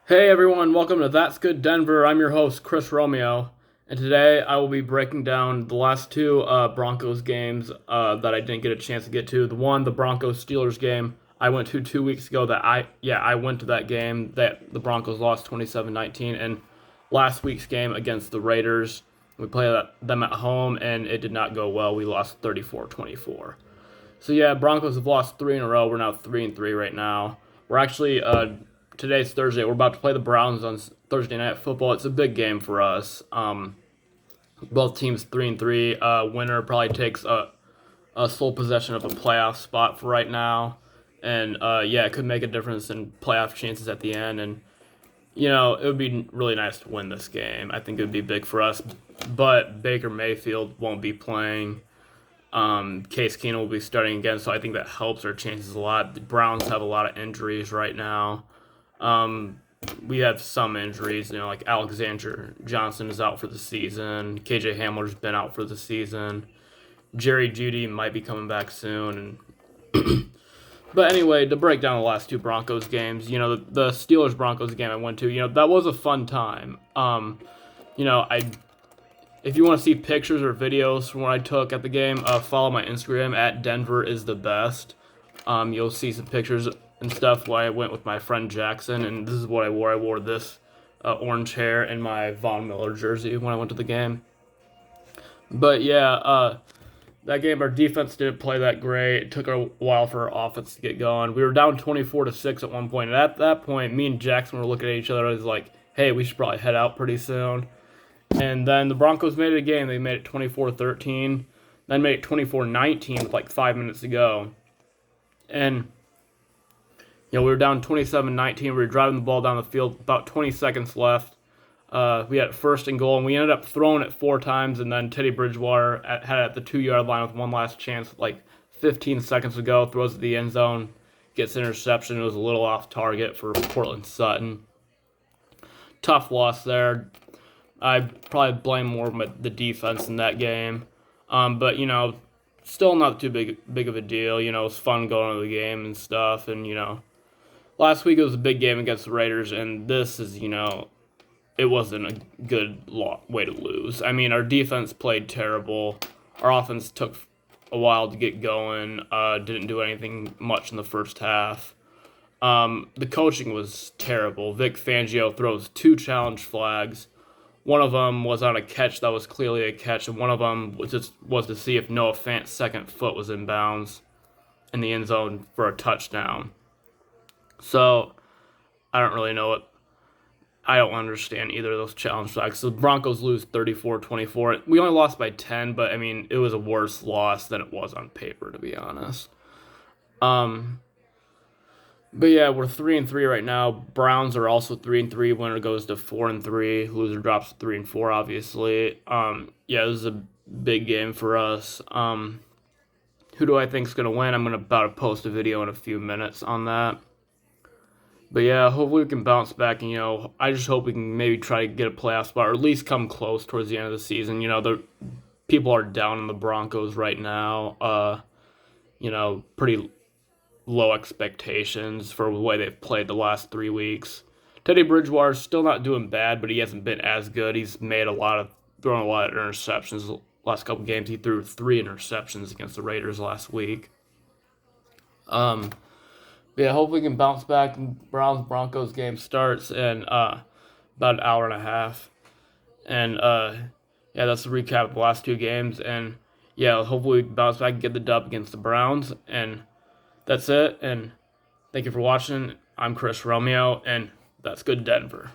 Hey everyone, welcome to That's Good Denver. I'm your host, Chris Romeo, and today I will be breaking down the last two Broncos games that I didn't get a chance to get to. The Broncos Steelers game, I went to 2 weeks ago. I went to that game that the Broncos lost 27-19, and last week's game against the Raiders, we played them at home, and it did not go well. We lost 34-24. So yeah, Broncos have lost three in a row. We're now 3-3 right now. We're actually today's Thursday. We're about to play the Browns on Thursday Night Football. It's a big game for us. Both teams 3-3. Winner probably takes a sole possession of a playoff spot for right now, and yeah, it could make a difference in playoff chances at the end. And it would be really nice to win this game. I think it would be big for us, but Baker Mayfield won't be playing. Case Keenum will be starting again, so I think that helps our chances a lot. The Browns have a lot of injuries right now. We have some injuries, like Alexander Johnson is out for the season. KJ Hamler's been out for the season. Jerry Jeudy might be coming back soon. But anyway, to break down the last two Broncos games, the Steelers Broncos game I went to, that was a fun time. If you want to see pictures or videos from what I took at the game, follow my Instagram at Denver is the best. You'll see some pictures and stuff where I went with my friend Jackson, and this is what I wore. I wore this orange hair and my Von Miller jersey when I went to the game. But yeah, that game our defense didn't play that great. It took a while for our offense to get going. We were down 24-6 at one point, and at that point, me and Jackson were looking at each other. I was like, "Hey, we should probably head out pretty soon." And then the Broncos made it a game. They made it 24-13, then made it 24-19 with like 5 minutes to go. And we were down 27-19. We were driving the ball down the field, about 20 seconds left. We had first and goal, and we ended up throwing it 4 times, and then Teddy Bridgwater had it at the 2-yard line with one last chance, like 15 seconds to go, throws it to the end zone, gets an interception. It was a little off target for Portland Sutton. Tough loss there. I probably blame more of the defense in that game. But, still not too big of a deal. It was fun going to the game and stuff. And, last week it was a big game against the Raiders, and this is, it wasn't a good way to lose. I mean, our defense played terrible. Our offense took a while to get going. Didn't do anything much in the first half. The coaching was terrible. Vic Fangio throws 2 challenge flags. One of them was on a catch that was clearly a catch, and one of them was to see if Noah Fant's second foot was in bounds in the end zone for a touchdown. So, I don't really know what. I don't understand either of those challenge flags. So, the Broncos lose 34-24. We only lost by 10, but, I mean, it was a worse loss than it was on paper, to be honest. But yeah, we're 3-3 right now. Browns are also 3-3. Winner goes to 4-3. Loser drops to 3-4. Obviously. Yeah, this is a big game for us. Who do I think is gonna win? I'm about to post a video in a few minutes on that. But yeah, hopefully we can bounce back. And I just hope we can maybe try to get a playoff spot, or at least come close towards the end of the season. The people are down on the Broncos right now. Pretty low expectations for the way they've played the last 3 weeks. Teddy Bridgewater's still not doing bad, but he hasn't been as good. He's thrown a lot of interceptions the last couple games. He threw 3 interceptions against the Raiders last week. Yeah, hopefully we can bounce back. Broncos game starts in about an hour and a half. And yeah, that's the recap of the last 2 games. And yeah, hopefully we can bounce back and get the dub against the Browns. And that's it, and thank you for watching. I'm Chris Romeo, and that's good Denver.